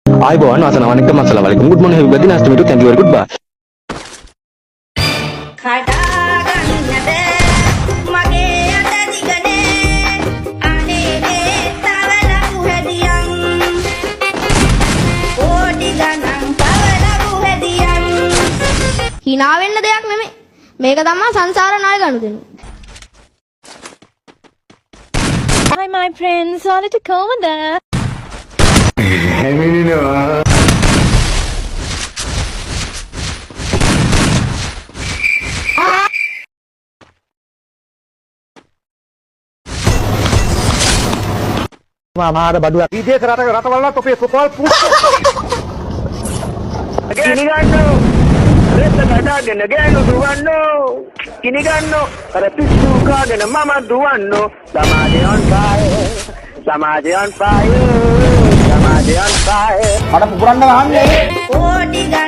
ආයිබෝවන් අසනවනික මස්සලා වලයිකුම් good morning everybody nice to meet you thank you very good bye කඩාගන්නද මගේ අත දිගනේ අනේ තව ලඟු හැදියන් ඕටි ගණන් තව ලඟු හැදියන් hina වෙන්න දෙයක් නෙමෙයි. මේක තමයි සංසාර ණය ගනුදෙනු. Hi my friends, ඔයාලට කොහමද? මාර බඩුවක් විදේශ රටවල තොපේ සුපල් කිනි ගන්නෝ රෙත් නඩගෙන ගෑනු දුවන්නෝ කිනි ගන්නෝ අර පිස්සු කාගෙන මම දුවන්නෝ සමාජය on fire සමාජය on fire සමාජය on fire මට පුපුරන්න වහන්නේ ඕටි ගණන්